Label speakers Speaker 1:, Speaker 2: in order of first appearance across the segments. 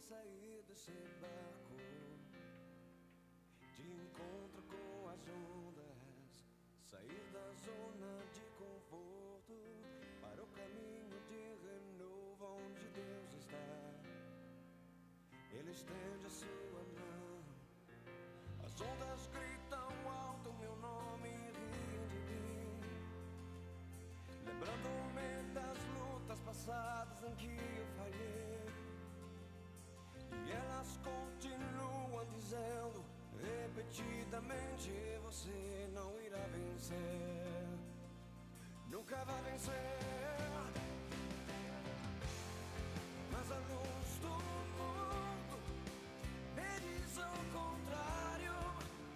Speaker 1: sair desse barco de encontro com as ondas, sair da zona de conforto para o caminho de renovo onde Deus está. Ele estende a sua mão, as ondas gritam alto meu nome e riem de mim, lembrando-me das lutas passadas em que eu falhei. E elas continuam dizendo repetidamente: você não irá vencer, nunca vai vencer. Mas a luz do mundo me diz ao contrário.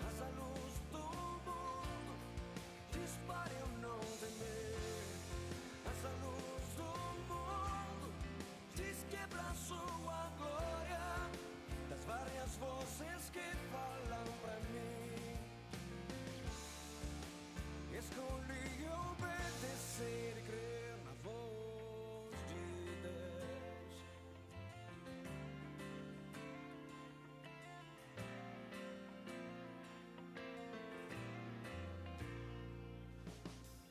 Speaker 1: Mas a luz do mundo diz para eu não temer. Mas a luz do mundo diz que pra sua glória, das várias vozes que falam pra mim, escolhi obedecer e crer na voz de Deus.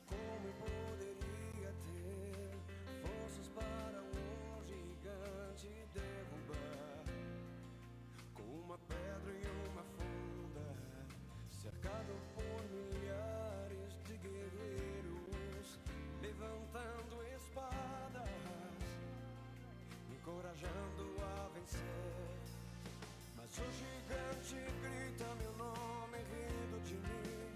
Speaker 1: Como eu poderia ter forças para um gigante derrubar, com uma pedra e uma funda, cercado por milhares de guerreiros, levantando espadas, me encorajando a vencer. Mas o gigante grita meu nome rindo de mim,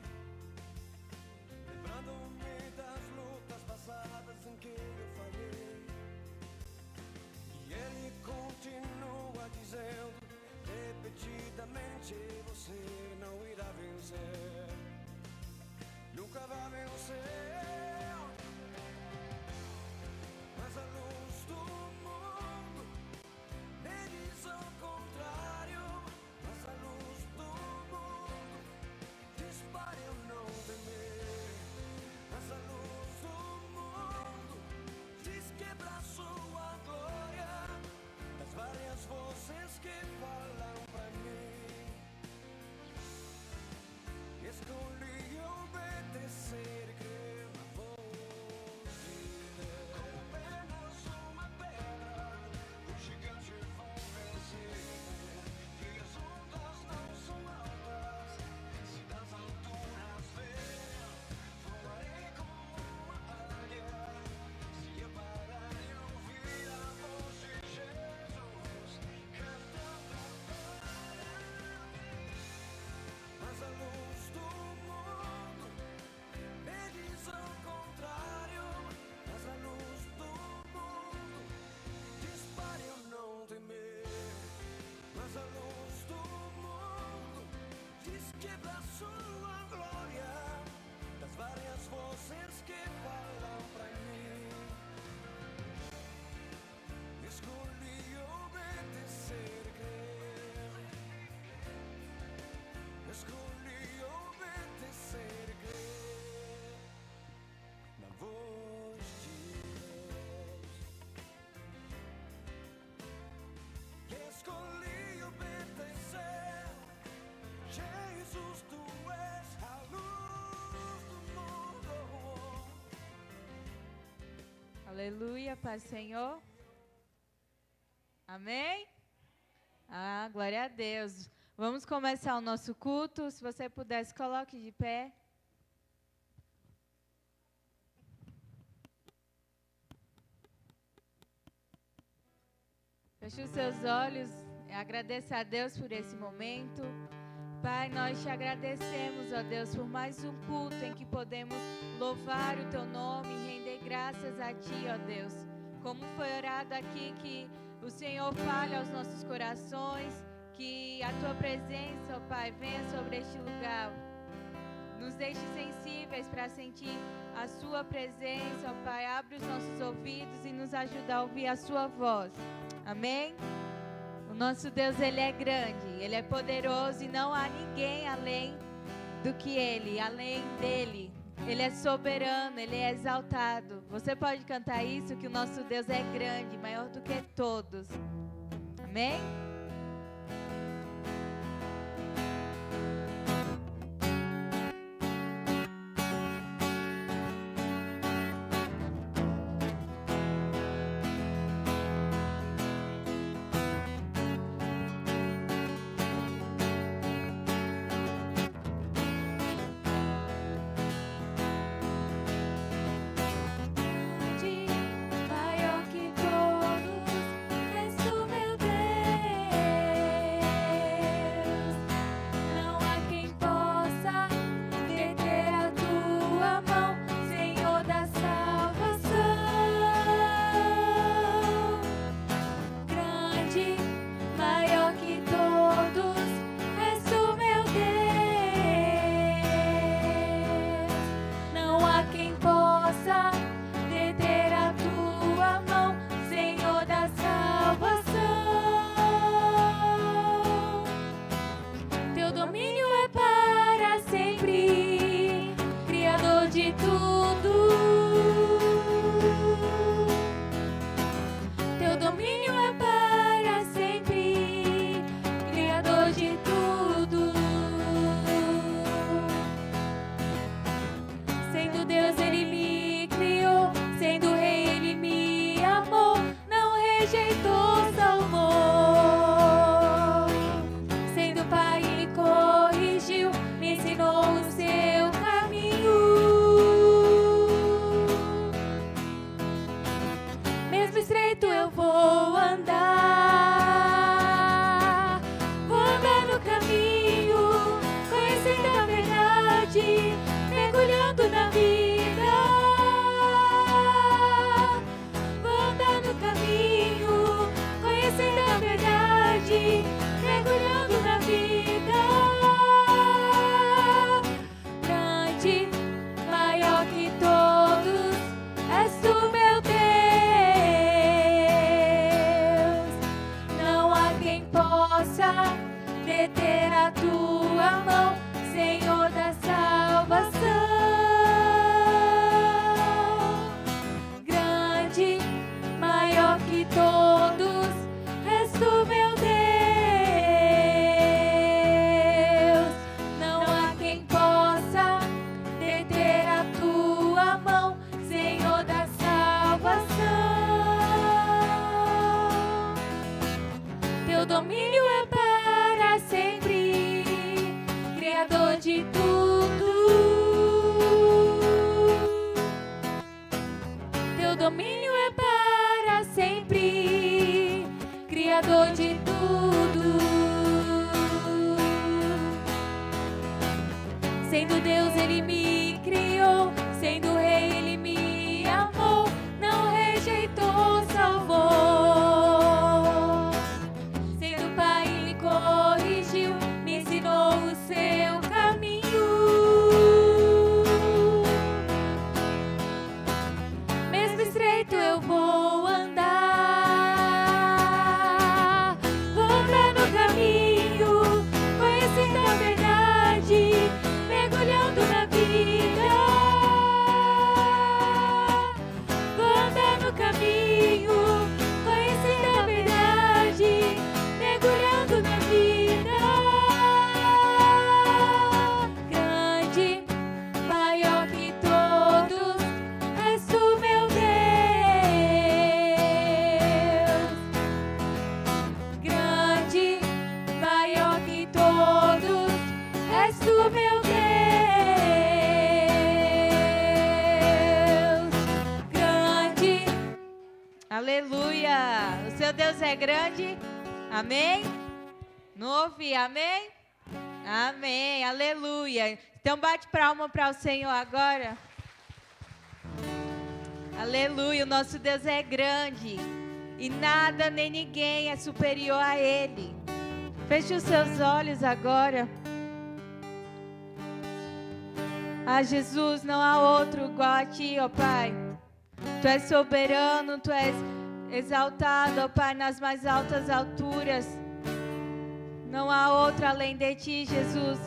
Speaker 1: lembrando-me das lutas passadas em que eu falhei. E ele continua dizendo repetidamente: você não irá vencer, nunca vai vencer. Mas a luz do mundo me diz ao contrário. Mas a luz do mundo diz para eu não temer. Mas a luz do mundo diz que pra sua glória, das várias vozes que falam pra mim, escolhi obedecer e crer na voz de Deus. Com apenas uma pedra, o gigante vão vencer. E as ondas não são altas, se das alturas ver, voarei como uma águia. Se eu parar e ouvir a voz de Jesus cantando para mim. Mas a luz do mundo me diz ao contrário. Mas a luz do mundo diz para eu não temer. Mas a luz do mundo diz que pra sua glória, das várias vozes que falam pra mim, escolhi obedecer e crer. Escolhi obedecer e crer na voz de Deus. Escolhi obedecer. Jesus, tu és a luz do mundo.
Speaker 2: Aleluia, Pai Senhor. Amém? Ah, glória a Deus. Vamos começar o nosso culto. Se você puder, se coloque de pé. Feche os seus olhos. Agradeça a Deus por esse momento. Pai, nós te agradecemos, ó Deus, por mais um culto em que podemos louvar o teu nome e render graças a ti, ó Deus. Como foi orado aqui, que o Senhor fale aos nossos corações, que a tua presença, ó Pai, venha sobre este lugar. Nos deixe sensíveis para sentir a sua presença, ó Pai. Abre os nossos ouvidos e nos ajuda a ouvir a sua voz. Amém? O nosso Deus, Ele é grande, Ele é poderoso e não há ninguém além do que Ele, além dEle. Ele é soberano, Ele é exaltado. Você pode cantar isso, que o nosso Deus é grande, maior do que todos. Amém? Amém?
Speaker 3: Maior que todos, és tu, meu Deus. Não há quem possa deter a tua mão, Senhor da salvação. Grande, maior que todos, és tu, meu Deus. Não há quem possa deter a tua mão, Senhor da salvação. Teu domínio é para sempre, Criador de tudo. Teu domínio é para sempre, Criador de tudo. Sendo Deus, Ele me criou. Sendo Rei, Ele me amou. Não rejeitou, salvou. Sendo Pai, Ele corrigiu. Me ensinou o seu caminho. Mesmo estreito eu vou andar. Vou andar no caminho, conhecendo a verdade, mergulhando na vida. Vou andar no caminho, conhecendo a verdade, mergulhando na vida. Grande, maior que todos, és tu, meu Deus. Não há quem possa deter a tua mão, Senhor da salvação. Grande, maior que todos, és tu, meu Deus. Não há quem possa deter a tua mão, Senhor da salvação. Teu domínio é para sempre, Criador de tudo. Teu domínio é para sempre, Criador de tudo. Sendo Deus, Ele me criou. Sendo Rei, Ele me amou. Não rejeitou, salvou. Sendo Pai, Ele corrigiu. Me ensinou o seu caminho. Mesmo estreito eu vou andar. Vou andar no caminho, conhecendo a verdade, mergulhando na vida. Vou andar no caminho, conhecendo a verdade, mergulhando na vida. Grande, maior que todos, és tu, meu Deus. Grande, maior que todos, és tu, meu Deus. Grande.
Speaker 2: Aleluia! O seu Deus é grande. Amém? Não ouvi, amém? Amém, aleluia. Então bate palma para o Senhor agora. Aleluia, o nosso Deus é grande. E nada nem ninguém é superior a Ele. Feche os seus olhos agora. Ah, Jesus, não há outro igual a Ti, ó Pai. Tu és soberano, Tu és exaltado, ó Pai, nas mais altas alturas. Não há outro além de Ti, Jesus.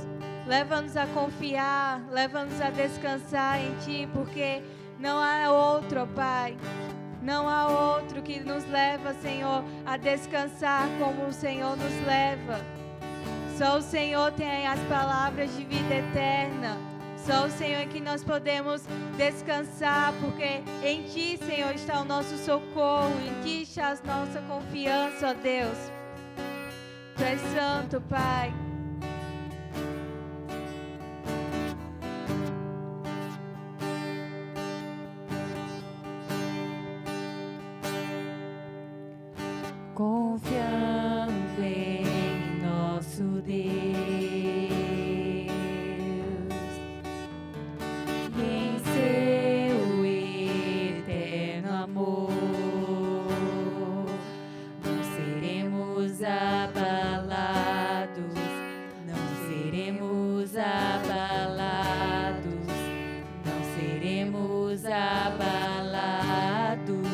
Speaker 2: Leva-nos a confiar, leva-nos a descansar em Ti, porque não há outro, ó Pai. Não há outro que nos leva, Senhor, a descansar como o Senhor nos leva. Só o Senhor tem as palavras de vida eterna. Só o Senhor é que nós podemos descansar, porque em Ti, Senhor, está o nosso socorro, em Ti está a nossa confiança, ó Deus. Tu és santo, Pai.
Speaker 3: Confiando em nosso Deus e em seu eterno amor, não seremos abalados, não seremos abalados, não seremos abalados.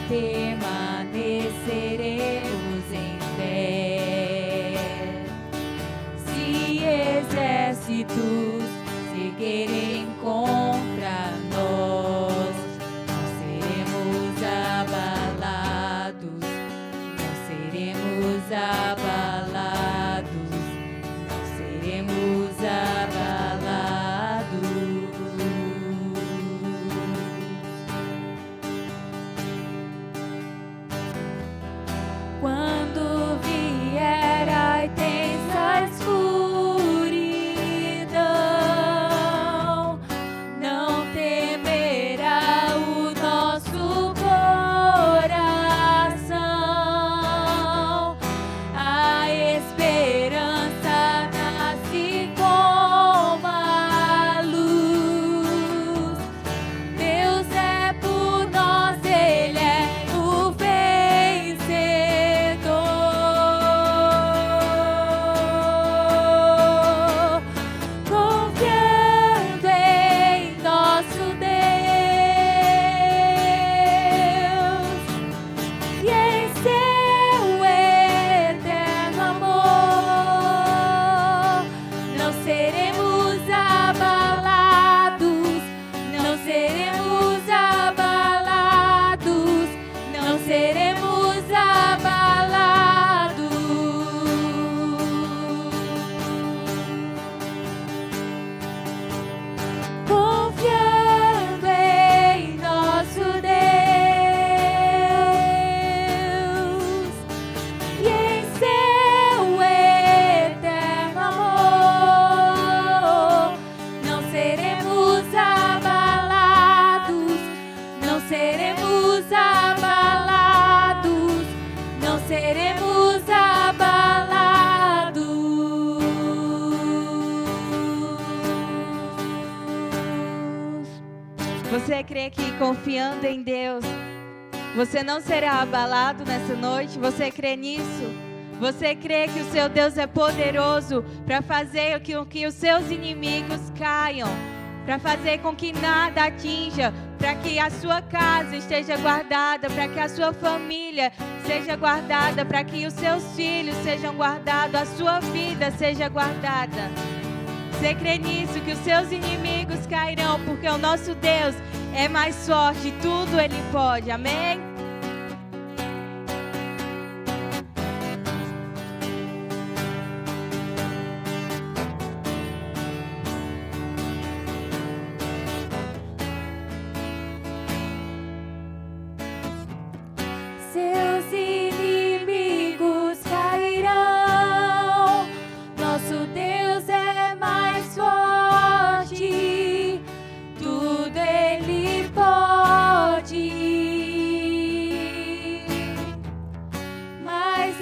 Speaker 3: Permaneceremos em fé. Se exércitos seguirem contra nós, não seremos abalados, não seremos abalados, não seremos abalados. Quando vier a intensa escuridão, não temerá o nosso coração. A esperança nasce como a luz. Deus é por nós, Ele é o confiando em nosso Deus e em seu eterno amor, não seremos abalados, não seremos abalados, não seremos abalados. Confiando em nosso Deus e em seu eterno amor, não seremos abalados, não seremos abalados, não seremos abalados.
Speaker 2: Você crê que confiando em Deus, você não será abalado nessa noite? Você crê nisso? Você crê que o seu Deus é poderoso para fazer com que os seus inimigos caiam, para fazer com que nada atinja, para que a sua casa esteja guardada, para que a sua família seja guardada, para que os seus filhos sejam guardados, a sua vida seja guardada? Você crê nisso, que os seus inimigos cairão, porque o nosso Deus é mais forte, tudo Ele pode, amém?
Speaker 3: Seus inimigos cairão, nosso Deus é mais forte, tudo Ele pode. Mas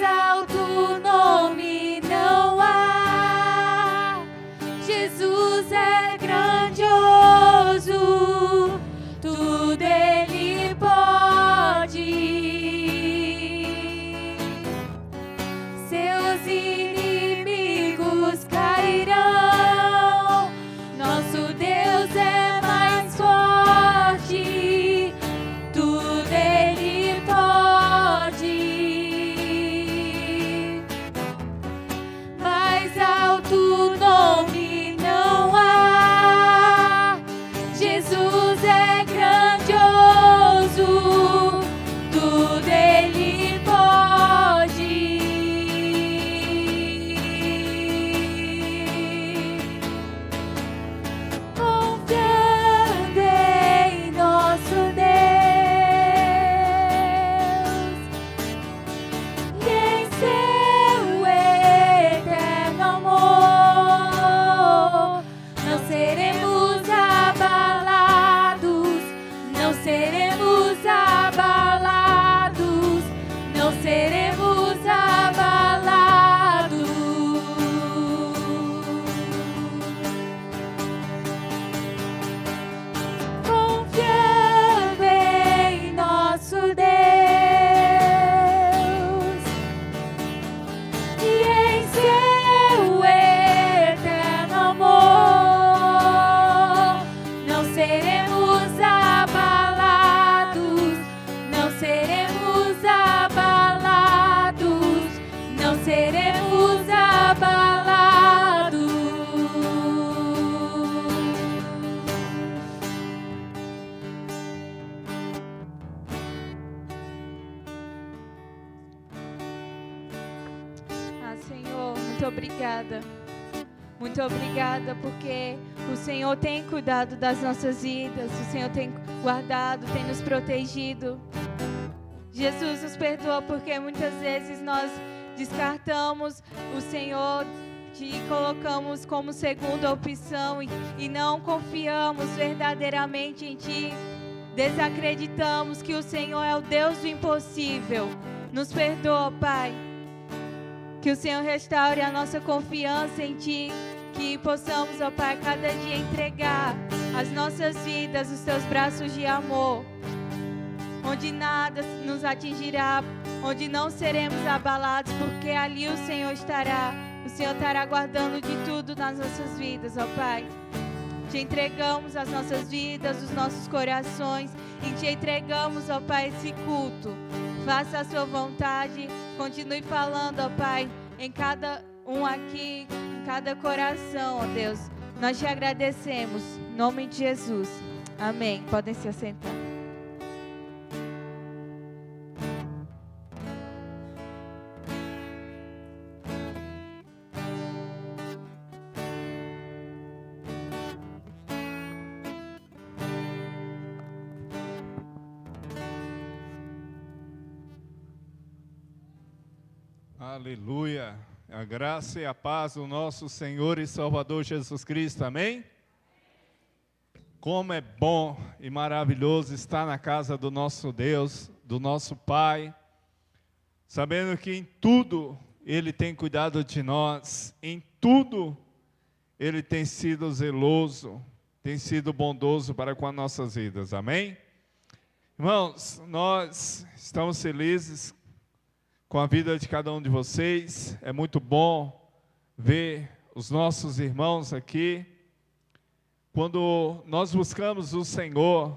Speaker 3: seremos abalados, não seremos abalados. Confiando em nosso Deus e em seu eterno amor, não seremos abalados, não seremos abalados, não seremos abalados.
Speaker 2: Ah, Senhor, muito obrigada. Muito obrigada porque o Senhor tem cuidado das nossas vidas, o Senhor tem guardado, tem nos protegido. Jesus, nos perdoa porque muitas vezes nós descartamos o Senhor, te colocamos como segunda opção e não confiamos verdadeiramente em Ti. Desacreditamos que o Senhor é o Deus do impossível. Nos perdoa, Pai. Que o Senhor restaure a nossa confiança em Ti. Que possamos, ó Pai, cada dia entregar as nossas vidas nos Teus braços de amor. Onde nada nos atingirá, onde não seremos abalados, porque ali o Senhor estará. O Senhor estará guardando de tudo nas nossas vidas, ó Pai. Te entregamos as nossas vidas, os nossos corações e Te entregamos, ó Pai, esse culto. Faça a Sua vontade, continue falando, ó Pai, em cada um aqui, em cada coração, ó Deus. Nós Te agradecemos, em nome de Jesus. Amém. Podem se assentar.
Speaker 4: Aleluia, a graça e a paz do nosso Senhor e Salvador Jesus Cristo, amém? Como é bom e maravilhoso estar na casa do nosso Deus, do nosso Pai, sabendo que em tudo Ele tem cuidado de nós, em tudo Ele tem sido zeloso, tem sido bondoso para com as nossas vidas, amém? Irmãos, nós estamos felizes com a vida de cada um de vocês. É muito bom ver os nossos irmãos aqui. Quando nós buscamos o Senhor,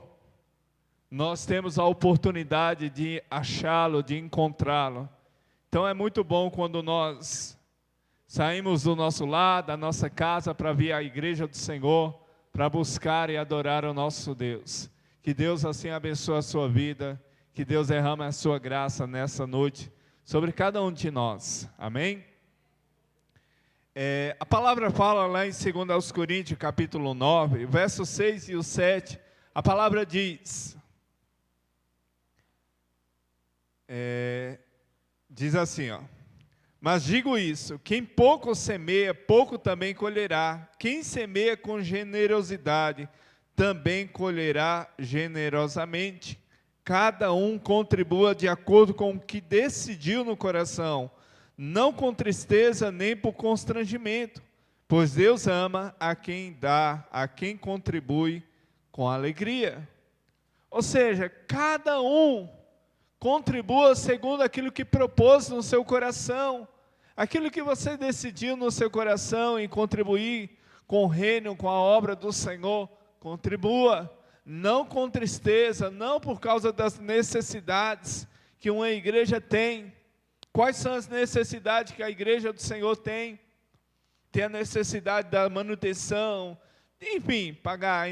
Speaker 4: nós temos a oportunidade de achá-lo, de encontrá-lo. Então é muito bom quando nós saímos do nosso lar, da nossa casa, para vir à igreja do Senhor, para buscar e adorar o nosso Deus. Que Deus assim abençoe a sua vida, que Deus derrame a sua graça nessa noite sobre cada um de nós, amém? A palavra fala lá em 2 Coríntios, capítulo 9, versos 6 e o 7, a palavra diz, diz assim, ó: mas digo isso, quem pouco semeia, pouco também colherá. Quem semeia com generosidade, também colherá generosamente. Cada um contribua de acordo com o que decidiu no coração, não com tristeza nem por constrangimento, pois Deus ama a quem dá, a quem contribui com alegria. Ou seja, cada um contribua segundo aquilo que propôs no seu coração, aquilo que você decidiu no seu coração em contribuir com o reino, com a obra do Senhor, contribua. Não com tristeza, não por causa das necessidades que uma igreja tem. Quais são as necessidades que a igreja do Senhor tem? Tem a necessidade da manutenção, enfim, pagar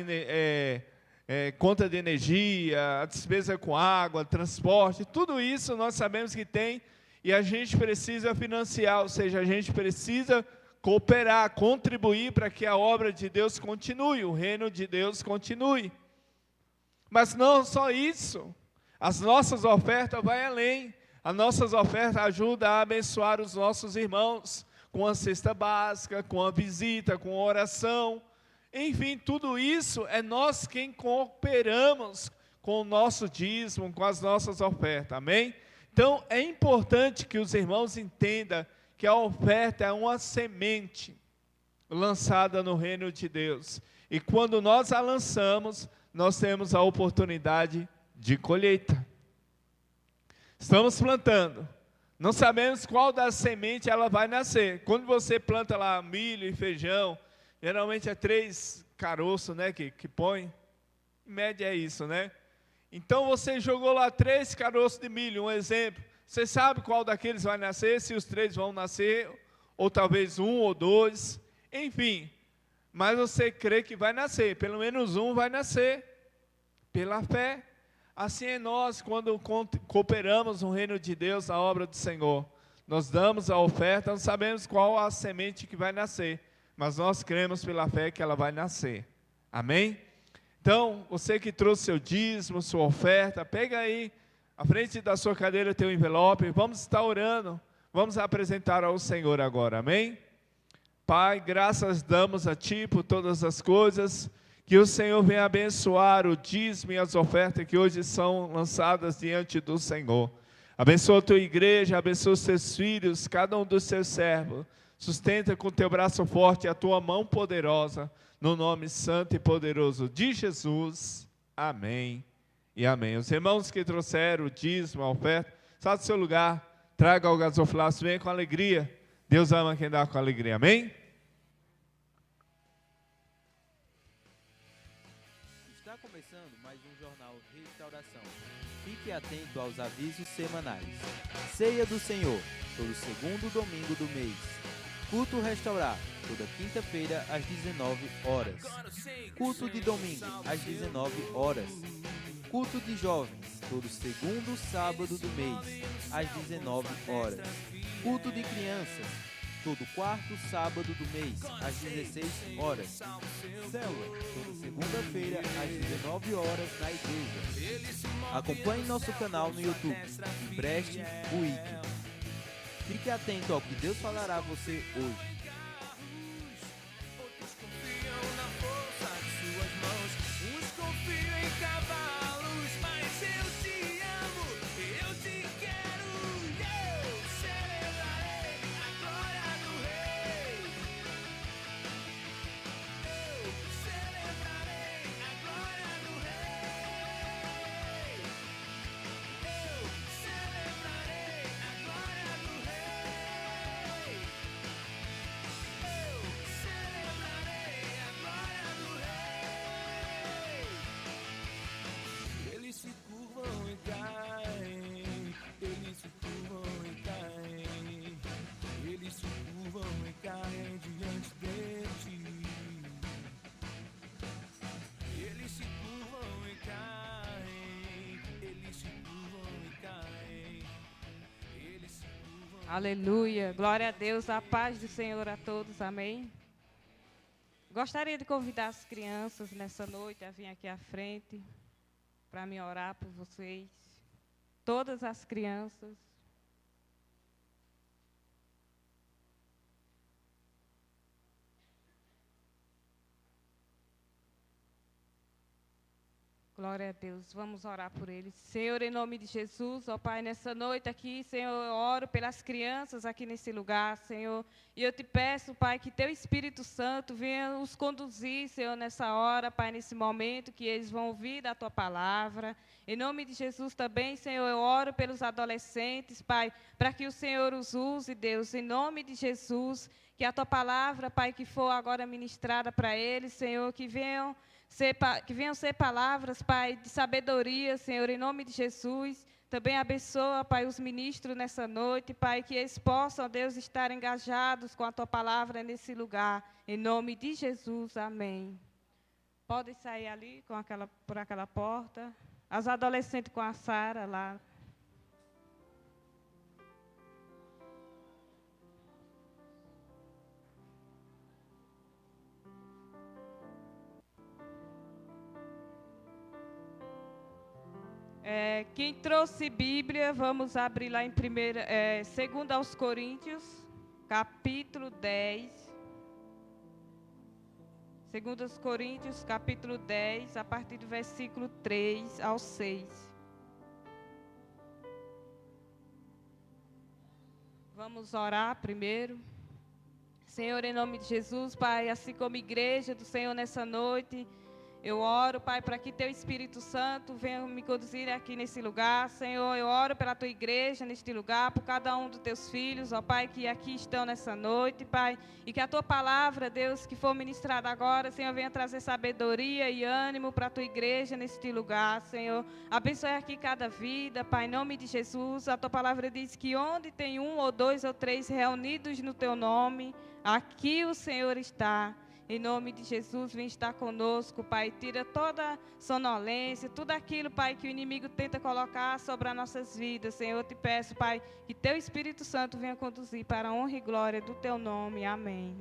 Speaker 4: conta de energia, a despesa com água, transporte, tudo isso nós sabemos que tem e a gente precisa financiar, ou seja, a gente precisa cooperar, contribuir para que a obra de Deus continue, o reino de Deus continue. Mas não só isso, as nossas ofertas vão além, as nossas ofertas ajudam a abençoar os nossos irmãos, com a cesta básica, com a visita, com a oração, enfim, tudo isso é nós quem cooperamos com o nosso dízimo, com as nossas ofertas, amém? Então, é importante que os irmãos entendam que a oferta é uma semente lançada no reino de Deus. E quando nós a lançamos, nós temos a oportunidade de colheita. Estamos plantando. Não sabemos qual da semente ela vai nascer. Quando você planta lá milho e feijão, geralmente é 3 caroços, né, que põe. Em média é isso, né? Então você jogou lá 3 caroços de milho, um exemplo. Você sabe qual daqueles vai nascer, se os 3 vão nascer, ou talvez 1 ou 2, enfim. Mas você crê que vai nascer, pelo menos um vai nascer, pela fé. Assim é nós, quando cooperamos no reino de Deus, na obra do Senhor. Nós damos a oferta, não sabemos qual a semente que vai nascer, mas nós cremos pela fé que ela vai nascer. Amém? Então, você que trouxe seu dízimo, sua oferta, pega aí, à frente da sua cadeira tem um envelope, vamos estar orando, vamos apresentar ao Senhor agora, amém? Pai, graças damos a Ti por todas as coisas, que o Senhor venha abençoar o dízimo e as ofertas que hoje são lançadas diante do Senhor. Abençoa a Tua igreja, abençoa os Teus filhos, cada um dos Teus servos, sustenta com Teu braço forte a Tua mão poderosa, no nome santo e poderoso de Jesus. Amém e amém. Os irmãos que trouxeram o dízimo, a oferta, sai do seu lugar, traga o gasofilaço, venha com alegria. Deus ama quem dá com alegria. Amém?
Speaker 5: Está começando mais um Jornal Restauração. Fique atento aos avisos semanais. Ceia do Senhor, todo segundo domingo do mês. Culto Restaurar, toda quinta-feira às 19 horas. Culto de domingo às 19 horas. Culto de jovens, todo segundo sábado do mês às 19 horas. Culto de crianças, todo quarto sábado do mês às 16 horas. Célula, toda segunda-feira às 19 horas na igreja. Acompanhe nosso canal no YouTube e preste o ídolo. Fique atento ao que Deus falará a você hoje.
Speaker 1: Outros confiam na força de suas mãos, uns confiam em cavalos, mas eu te amo, eu te quero, eu celebrarei a glória do Rei. Eu celebrarei a glória do Rei. Eu celebrarei a glória do Rei. Eu celebrarei a glória do Rei. Eles se curvam e caem, eles se curvam e caem, eles se curvam e caem diante de ti. Eles se curvam e caem, eles se curvam e caem, eles se curvam.
Speaker 2: Aleluia, glória a Deus, a paz do Senhor a todos, amém. Gostaria de convidar as crianças nessa noite a vir aqui à frente para me orar por vocês, todas as crianças. Glória a Deus, vamos orar por eles. Senhor, em nome de Jesus, ó Pai, nessa noite aqui, Senhor, eu oro pelas crianças aqui nesse lugar, Senhor. E eu te peço, Pai, que Teu Espírito Santo venha os conduzir, Senhor, nessa hora, Pai, nesse momento que eles vão ouvir da Tua palavra. Em nome de Jesus também, Senhor, eu oro pelos adolescentes, Pai, para que o Senhor os use, Deus, em nome de Jesus, que a Tua palavra, Pai, que for agora ministrada para eles, Senhor, que venham ser palavras, Pai, de sabedoria, Senhor, em nome de Jesus. Também abençoa, Pai, os ministros nessa noite, Pai, que eles possam, Deus, estar engajados com a Tua palavra nesse lugar. Em nome de Jesus, amém. Podem sair ali por aquela porta. As adolescentes com a Sara lá. Quem trouxe Bíblia, vamos abrir lá em 2 aos Coríntios, capítulo 10.
Speaker 6: 2 Coríntios, capítulo 10, a partir do versículo 3 ao 6. Vamos orar primeiro. Senhor, em nome de Jesus, Pai, assim como igreja do Senhor nessa noite, eu oro, Pai, para que Teu Espírito Santo venha me conduzir aqui nesse lugar. Senhor, eu oro pela Tua igreja neste lugar, por cada um dos Teus filhos, ó Pai, que aqui estão nessa noite, Pai. E que a Tua palavra, Deus, que for ministrada agora, Senhor, venha trazer sabedoria e ânimo para a Tua igreja neste lugar, Senhor. Abençoe aqui cada vida, Pai, em nome de Jesus. A Tua palavra diz que onde tem 1 ou 2 ou 3 reunidos no Teu nome, aqui o Senhor está. Em nome de Jesus, vem estar conosco, Pai. Tira toda sonolência, tudo aquilo, Pai, que o inimigo tenta colocar sobre as nossas vidas. Senhor, eu te peço, Pai, que Teu Espírito Santo venha conduzir para a honra e glória do Teu nome. Amém.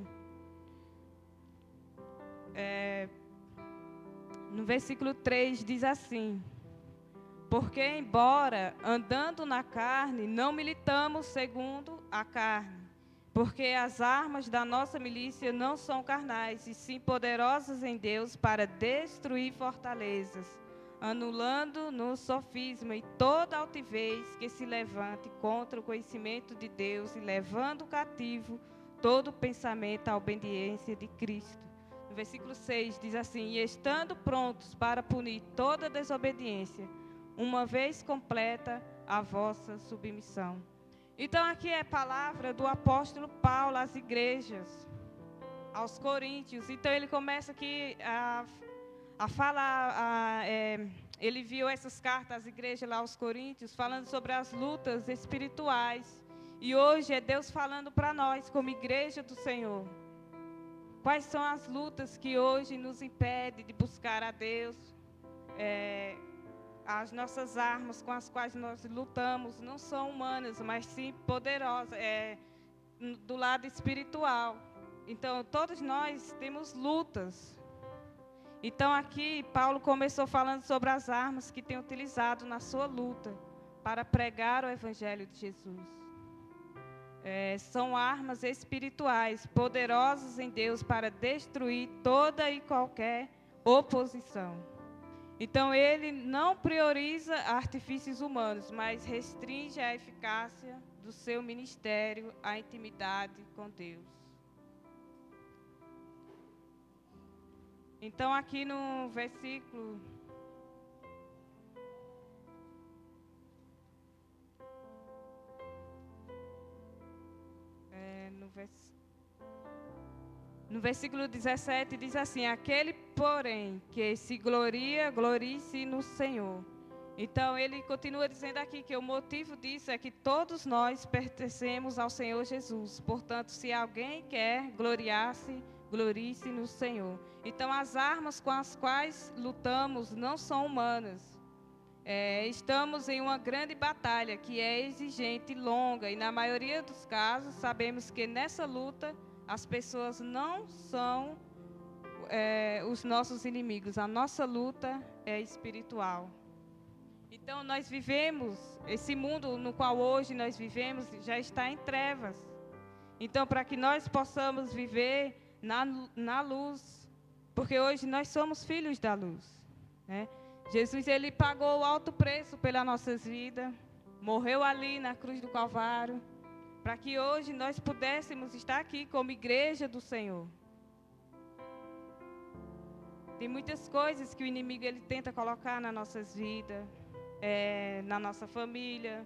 Speaker 6: No versículo 3 diz assim: porque, embora andando na carne, não militamos segundo a carne. Porque as armas da nossa milícia não são carnais, e sim poderosas em Deus para destruir fortalezas, anulando no sofisma e toda altivez que se levante contra o conhecimento de Deus e levando cativo todo pensamento à obediência de Cristo. No versículo 6 diz assim: e estando prontos para punir toda desobediência, uma vez completa a vossa submissão. Então, aqui é a palavra do apóstolo Paulo às igrejas, aos coríntios. Então, ele começa aqui a falar, ele viu essas cartas às igrejas lá aos coríntios, falando sobre as lutas espirituais. E hoje é Deus falando para nós, como igreja do Senhor. Quais são as lutas que hoje nos impedem de buscar a Deus? As nossas armas com as quais nós lutamos não são humanas, mas sim poderosas, do lado espiritual. Então, todos nós temos lutas. Então, aqui, Paulo começou falando sobre as armas que tem utilizado na sua luta para pregar o Evangelho de Jesus. São armas espirituais, poderosas em Deus para destruir toda e qualquer oposição. Então, ele não prioriza artifícios humanos, mas restringe a eficácia do seu ministério à intimidade com Deus. Então, aqui no versículo... No versículo 17 diz assim: aquele, porém, que se gloria, glorie-se no Senhor. Então, ele continua dizendo aqui que o motivo disso é que todos nós pertencemos ao Senhor Jesus. Portanto, se alguém quer gloriar-se, glorie-se no Senhor. Então, as armas com as quais lutamos não são humanas. Estamos em uma grande batalha que é exigente e longa. E, na maioria dos casos, sabemos que nessa luta as pessoas não são os nossos inimigos. A nossa luta é espiritual. Então, nós vivemos, esse mundo no qual hoje nós vivemos já está em trevas. Então, para que nós possamos viver na luz, porque hoje nós somos filhos da luz, né? Jesus, ele pagou o alto preço pelas nossas vidas, morreu ali na cruz do Calvário, para que hoje nós pudéssemos estar aqui como igreja do Senhor. Tem muitas coisas que o inimigo ele tenta colocar nas nossas vidas, na nossa família.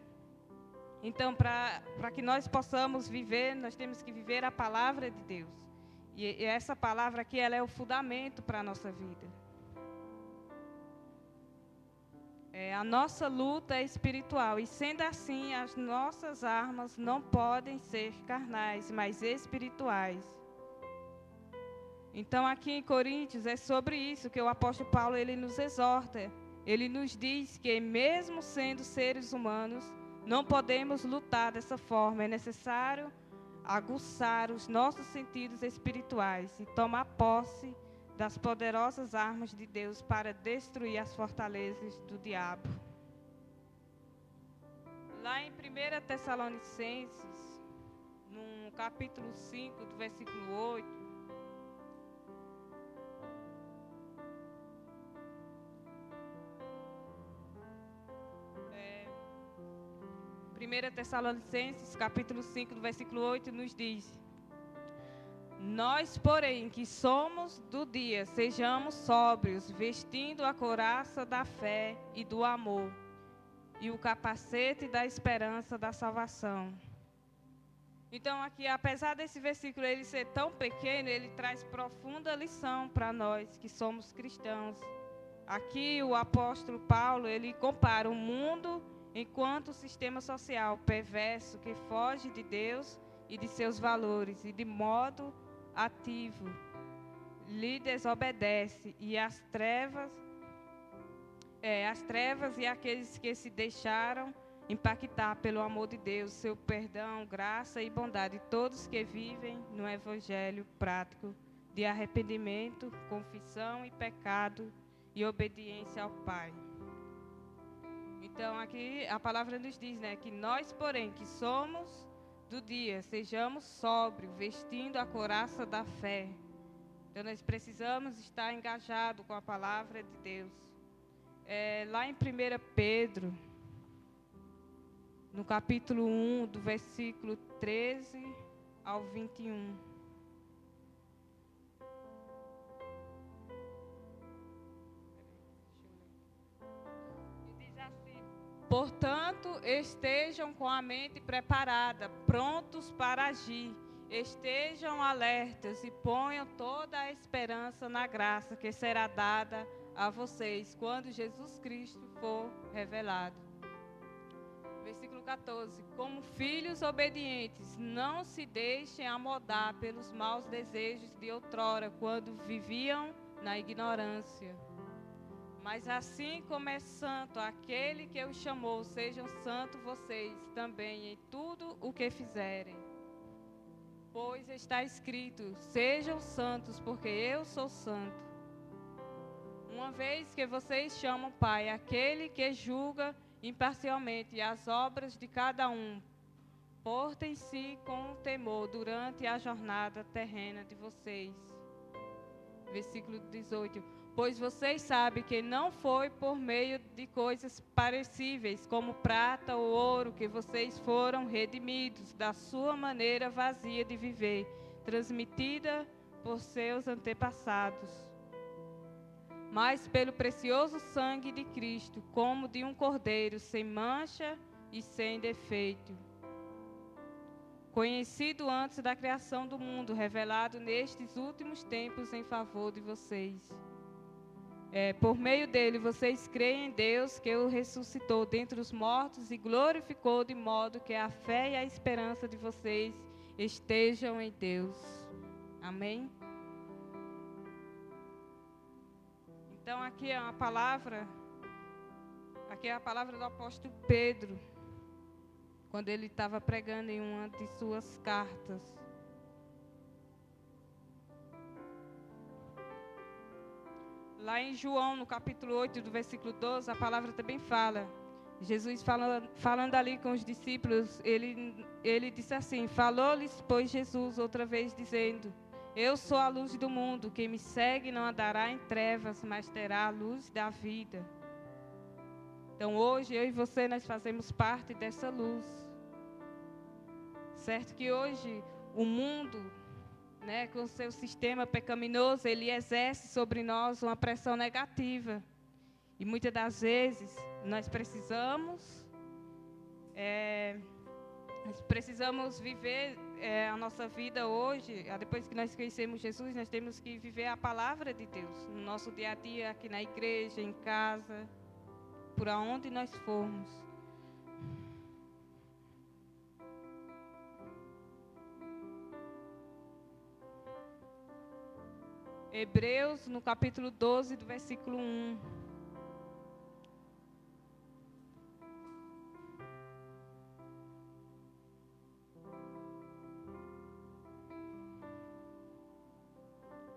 Speaker 6: Então, para que nós possamos viver, nós temos que viver a palavra de Deus. E essa palavra aqui, ela é o fundamento para a nossa vida. A nossa luta é espiritual, e sendo assim, as nossas armas não podem ser carnais, mas espirituais. Então, aqui em Coríntios, é sobre isso que o apóstolo Paulo ele nos exorta. Ele nos diz que, mesmo sendo seres humanos, não podemos lutar dessa forma. É necessário aguçar os nossos sentidos espirituais e tomar posse das poderosas armas de Deus para destruir as fortalezas do diabo. Lá em 1 Tessalonicenses, no capítulo 5, do versículo 8, 1 Tessalonicenses, capítulo 5, do versículo 8, nos diz: Nós, porém, que somos do dia, sejamos sóbrios, vestindo a couraça da fé e do amor, e o capacete da esperança da salvação. Então, aqui, apesar desse versículo ele ser tão pequeno, ele traz profunda lição para nós que somos cristãos. Aqui, o apóstolo Paulo, ele compara o mundo enquanto sistema social perverso que foge de Deus e de seus valores e de modo ativo lhe desobedece, e as trevas e aqueles que se deixaram impactar pelo amor de Deus, seu perdão, graça e bondade, todos que vivem no evangelho prático de arrependimento, confissão e pecado e obediência ao Pai. Então, aqui a palavra nos diz, né, que nós, porém, que somos do dia, sejamos sóbrios, vestindo a couraça da fé. Então, nós precisamos estar engajados com a palavra de Deus. Lá em 1 Pedro, no capítulo 1, do versículo 13 ao 21. E diz assim: Portanto, estejam com a mente preparada, prontos para agir. Estejam alertas e ponham toda a esperança na graça que será dada a vocês quando Jesus Cristo for revelado. Versículo 14. Como filhos obedientes, não se deixem amodar pelos maus desejos de outrora, quando viviam na ignorância. Mas assim como é santo aquele que os chamou, sejam santos vocês também em tudo o que fizerem. Pois está escrito: sejam santos, porque eu sou santo. Uma vez que vocês chamam Pai aquele que julga imparcialmente as obras de cada um, portem-se com temor durante a jornada terrena de vocês. Versículo 18. Pois vocês sabem que não foi por meio de coisas parecíveis, como prata ou ouro, que vocês foram redimidos da sua maneira vazia de viver, transmitida por seus antepassados, mas pelo precioso sangue de Cristo, como de um cordeiro sem mancha e sem defeito, conhecido antes da criação do mundo, revelado nestes últimos tempos em favor de vocês. Por meio dele, vocês creem em Deus, que o ressuscitou dentre os mortos e glorificou, de modo que a fé e a esperança de vocês estejam em Deus. Amém? Então, aqui é a palavra do apóstolo Pedro, quando ele estava pregando em uma de suas cartas. Lá em João, no capítulo 8, do versículo 12, a palavra também fala. Jesus falando ali com os discípulos, ele disse assim: falou-lhes, pois, Jesus outra vez, dizendo: eu sou a luz do mundo, quem me segue não andará em trevas, mas terá a luz da vida. Então, hoje, eu e você, nós fazemos parte dessa luz. Certo que hoje, o mundo, né, com o seu sistema pecaminoso, ele exerce sobre nós uma pressão negativa. E muitas das vezes nós precisamos viver a nossa vida hoje. Depois que nós conhecemos Jesus, nós temos que viver a palavra de Deus no nosso dia a dia, aqui na igreja, em casa, por aonde nós formos. Hebreus, no capítulo 12, do versículo 1.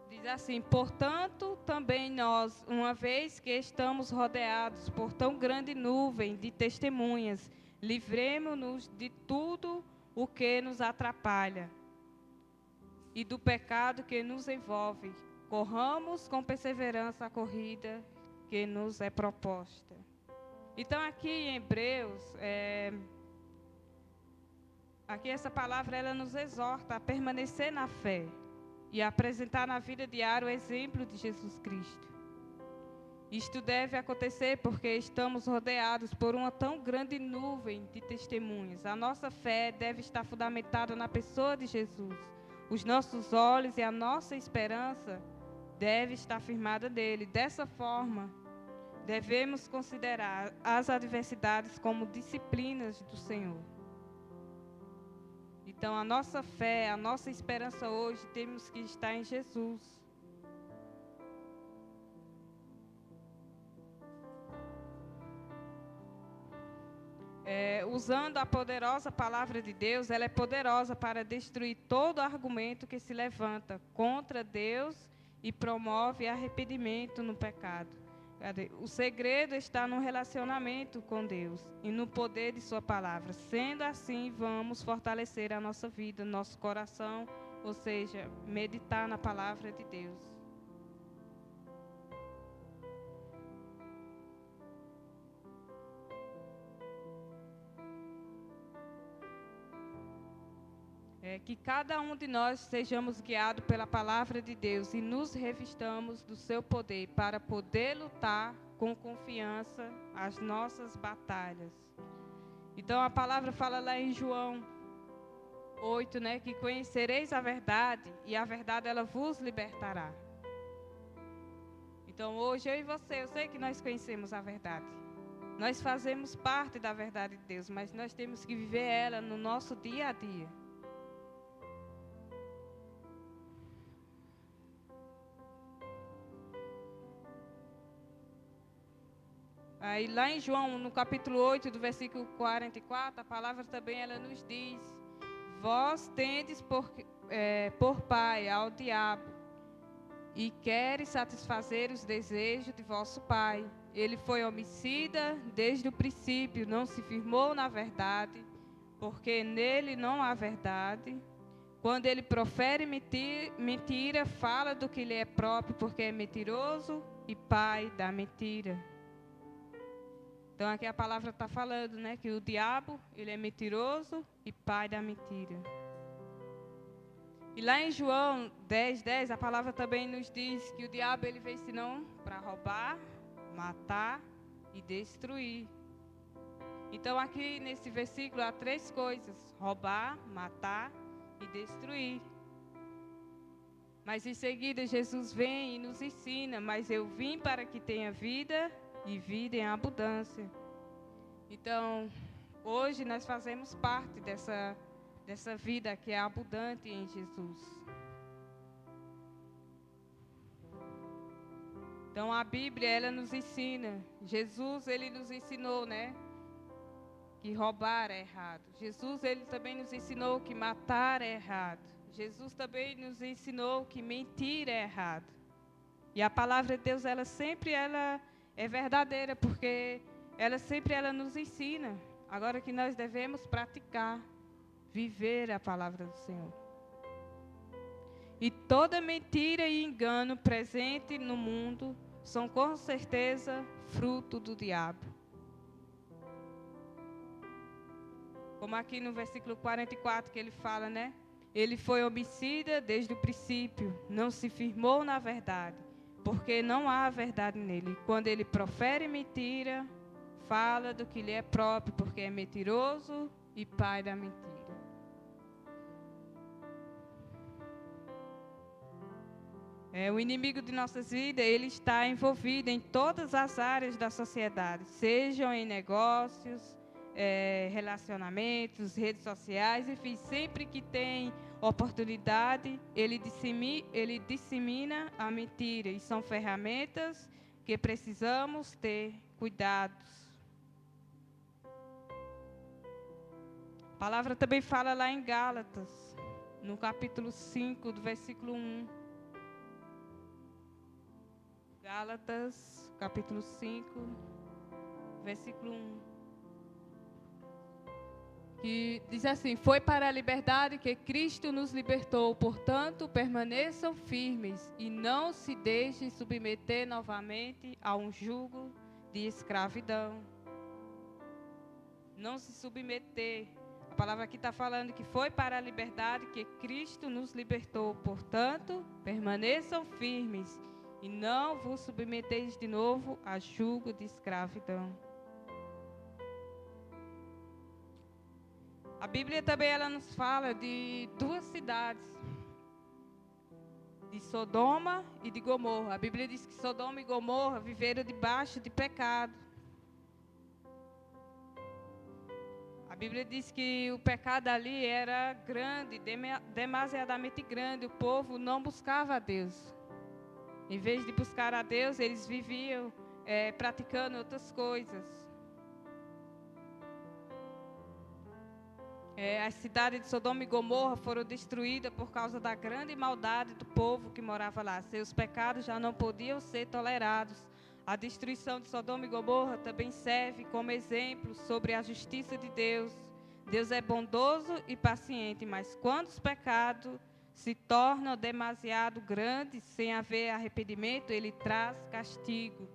Speaker 6: Diz assim: portanto, também nós, uma vez que estamos rodeados por tão grande nuvem de testemunhas, livremo-nos de tudo o que nos atrapalha e do pecado que nos envolve. Corramos com perseverança a corrida que nos é proposta. Então, aqui em Hebreus, aqui essa palavra ela nos exorta a permanecer na fé e a apresentar na vida diária o exemplo de Jesus Cristo. Isto deve acontecer porque estamos rodeados por uma tão grande nuvem de testemunhas. A nossa fé deve estar fundamentada na pessoa de Jesus. Os nossos olhos e a nossa esperança deve estar firmada nele. Dessa forma, devemos considerar as adversidades como disciplinas do Senhor. Então, a nossa fé, a nossa esperança hoje, temos que estar em Jesus. Usando a poderosa palavra de Deus, ela é poderosa para destruir todo argumento que se levanta contra Deus e promove arrependimento no pecado. O segredo está no relacionamento com Deus e no poder de sua palavra. Sendo assim, vamos fortalecer a nossa vida, nosso coração, ou seja, meditar na palavra de Deus. Que cada um de nós sejamos guiados pela palavra de Deus e nos revistamos do seu poder para poder lutar com confiança as nossas batalhas. Então a palavra fala lá em João 8, né, que conhecereis a verdade e a verdade ela vos libertará. Então hoje eu e você, eu sei que nós conhecemos a verdade. Nós fazemos parte da verdade de Deus, mas nós temos que viver ela no nosso dia a dia. Aí lá em João, no capítulo 8, do versículo 44, a palavra também ela nos diz: vós tendes por pai ao diabo, e queres satisfazer os desejos de vosso pai. Ele foi homicida desde o princípio, não se firmou na verdade, porque nele não há verdade. Quando ele profere mentira, fala do que lhe é próprio, porque é mentiroso e pai da mentira. Então aqui a palavra está falando, né, que o diabo, ele é mentiroso e pai da mentira. E lá em João 10:10, a palavra também nos diz que o diabo, ele veio senão para roubar, matar e destruir. Então aqui nesse versículo há 3 coisas: roubar, matar e destruir. Mas em seguida Jesus vem e nos ensina: mas eu vim para que tenha vida e vida em abundância. Então, hoje nós fazemos parte dessa vida que é abundante em Jesus. Então, a Bíblia, ela nos ensina, Jesus, ele nos ensinou, né, que roubar é errado. Jesus, ele também nos ensinou que matar é errado. Jesus também nos ensinou que mentir é errado. E a palavra de Deus, ela sempre é verdadeira, porque ela sempre nos ensina. Agora que nós devemos praticar, viver a palavra do Senhor. E toda mentira e engano presente no mundo são com certeza fruto do diabo. Como aqui no versículo 44 que ele fala, né? Ele foi homicida desde o princípio, não se firmou na verdade, porque não há verdade nele. Quando ele profere mentira, fala do que lhe é próprio, porque é mentiroso e pai da mentira. O inimigo de nossas vidas, ele está envolvido em todas as áreas da sociedade, sejam em negócios, relacionamentos, redes sociais, enfim, sempre que tem oportunidade, ele dissemina a mentira, e são ferramentas que precisamos ter cuidados. A palavra também fala lá em Gálatas, no capítulo 5, do versículo 1. Gálatas, capítulo 5, versículo 1. Que diz assim: foi para a liberdade que Cristo nos libertou, portanto, permaneçam firmes e não se deixem submeter novamente a um jugo de escravidão. Não se submeter A palavra aqui está falando que foi para a liberdade que Cristo nos libertou. Portanto, permaneçam firmes e não vos submeteis de novo a jugo de escravidão. A Bíblia também ela nos fala de duas cidades, de Sodoma e de Gomorra. A Bíblia diz que Sodoma e Gomorra viveram debaixo de pecado. A Bíblia diz que o pecado ali era grande, demasiadamente grande. O povo não buscava a Deus. Em vez de buscar a Deus, eles viviam praticando outras coisas. As cidades de Sodoma e Gomorra foram destruídas por causa da grande maldade do povo que morava lá. Seus pecados já não podiam ser tolerados. A destruição de Sodoma e Gomorra também serve como exemplo sobre a justiça de Deus. Deus é bondoso e paciente, mas quando os pecados se tornam demasiado grandes, sem haver arrependimento, Ele traz castigo.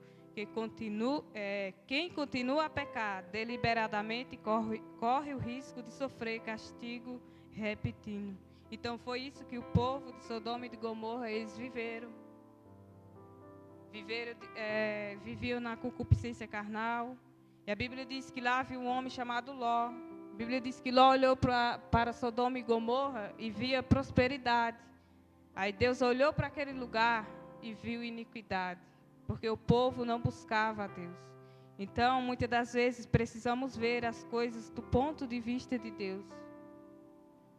Speaker 6: Quem continua a pecar deliberadamente corre o risco de sofrer castigo repetindo. Então foi isso que o povo de Sodoma e de Gomorra eles viveram. Viviam na concupiscência carnal. E a Bíblia diz que lá havia um homem chamado Ló. A Bíblia diz que Ló olhou para Sodoma e Gomorra e via prosperidade. Aí Deus olhou para aquele lugar e viu iniquidade, porque o povo não buscava a Deus. Então, muitas das vezes, precisamos ver as coisas do ponto de vista de Deus.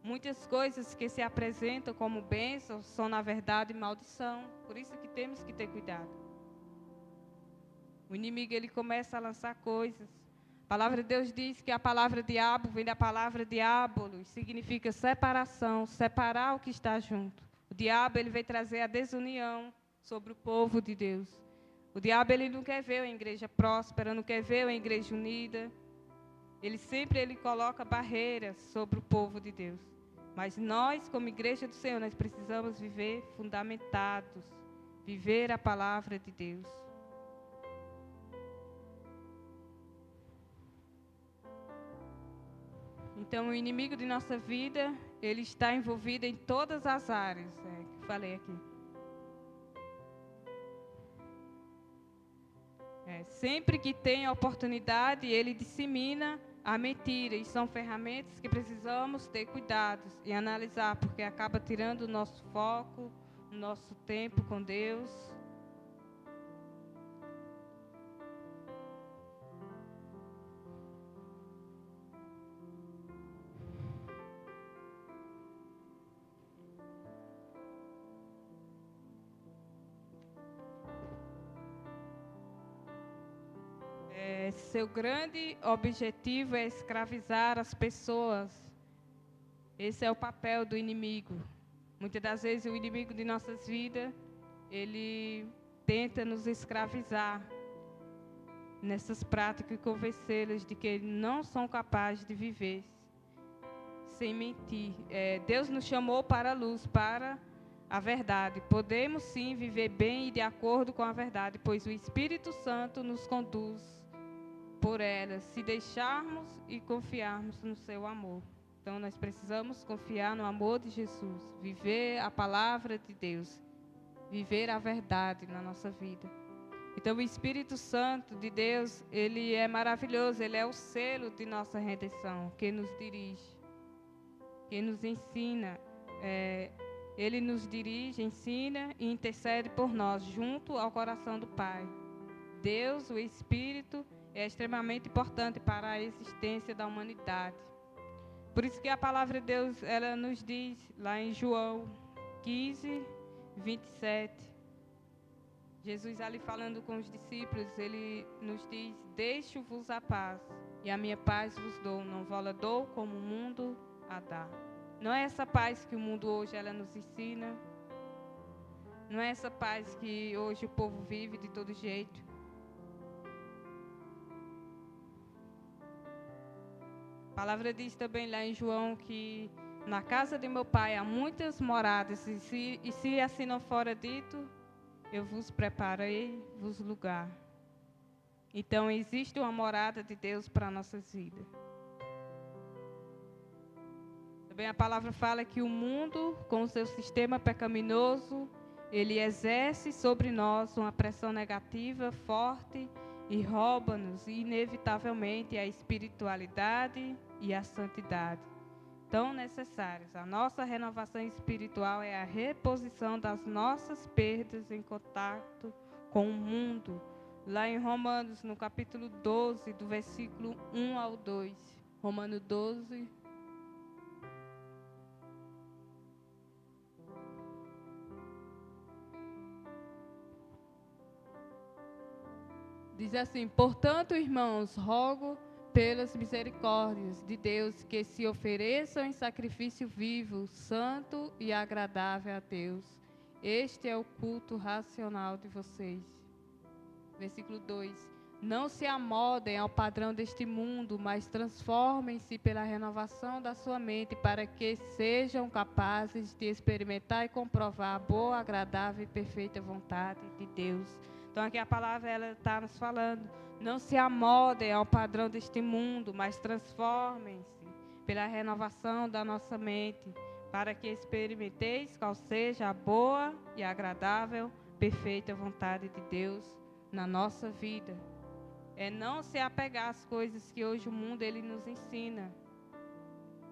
Speaker 6: Muitas coisas que se apresentam como bênçãos são, na verdade, maldição. Por isso que temos que ter cuidado. O inimigo, ele começa a lançar coisas. A palavra de Deus diz que a palavra diabo vem da palavra diabolos, significa separação, separar o que está junto. O diabo, ele vem trazer a desunião sobre o povo de Deus. O diabo, ele não quer ver a igreja próspera, não quer ver a igreja unida. Ele coloca barreiras sobre o povo de Deus. Mas nós, como igreja do Senhor, nós precisamos viver fundamentados, viver a palavra de Deus. Então, o inimigo de nossa vida, ele está envolvido em todas as áreas, que eu falei aqui. Sempre que tem a oportunidade, ele dissemina a mentira. E são ferramentas que precisamos ter cuidados e analisar, porque acaba tirando o nosso foco, o nosso tempo com Deus. Seu grande objetivo é escravizar as pessoas. Esse é o papel do inimigo. Muitas das vezes o inimigo de nossas vidas, ele tenta nos escravizar nessas práticas e convencê-las de que não são capazes de viver sem mentir. Deus nos chamou para a luz, para a verdade. Podemos sim viver bem e de acordo com a verdade, pois o Espírito Santo nos conduz por ela, se deixarmos e confiarmos no seu amor. Então, nós precisamos confiar no amor de Jesus, viver a palavra de Deus, viver a verdade na nossa vida. Então, o Espírito Santo de Deus, ele é maravilhoso, ele é o selo de nossa redenção, que nos dirige, que nos ensina. Ele nos dirige, ensina e intercede por nós, junto ao coração do Pai. Deus, o Espírito, é extremamente importante para a existência da humanidade. Por isso que a palavra de Deus, ela nos diz, lá em João 15, 27, Jesus ali falando com os discípulos, ele nos diz: deixo-vos a paz, e a minha paz vos dou, não vos dou como o mundo a dá. Não é essa paz que o mundo hoje ela nos ensina, não é essa paz que hoje o povo vive de todo jeito. A palavra diz também lá em João que na casa de meu pai há muitas moradas, e se assim não fora dito, eu vos preparei vos lugar. Então existe uma morada de Deus para nossas vidas. Também a palavra fala que o mundo, com o seu sistema pecaminoso, ele exerce sobre nós uma pressão negativa forte e rouba-nos inevitavelmente a espiritualidade e a santidade tão necessárias. A nossa renovação espiritual é a reposição das nossas perdas em contato com o mundo. Lá em Romanos, no capítulo 12, do versículo 1 ao 2. Romano 12. Diz assim: portanto, irmãos, rogo pelas misericórdias de Deus que se ofereçam em sacrifício vivo, santo e agradável a Deus. Este é o culto racional de vocês. Versículo 2: não se amoldem ao padrão deste mundo, mas transformem-se pela renovação da sua mente, para que sejam capazes de experimentar e comprovar a boa, agradável e perfeita vontade de Deus. Então aqui a palavra ela está nos falando, não se amoldem ao padrão deste mundo, mas transformem-se pela renovação da nossa mente, para que experimenteis qual seja a boa e agradável, perfeita vontade de Deus na nossa vida. É não se apegar às coisas que hoje o mundo ele nos ensina,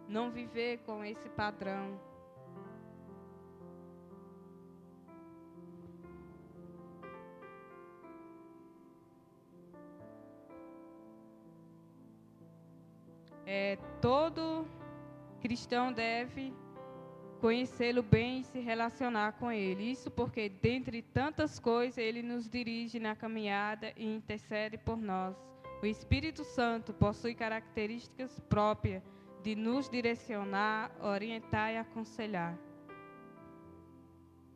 Speaker 6: não viver com esse padrão. Todo cristão deve conhecê-lo bem e se relacionar com ele. Isso porque, dentre tantas coisas, ele nos dirige na caminhada e intercede por nós. O Espírito Santo possui características próprias de nos direcionar, orientar e aconselhar.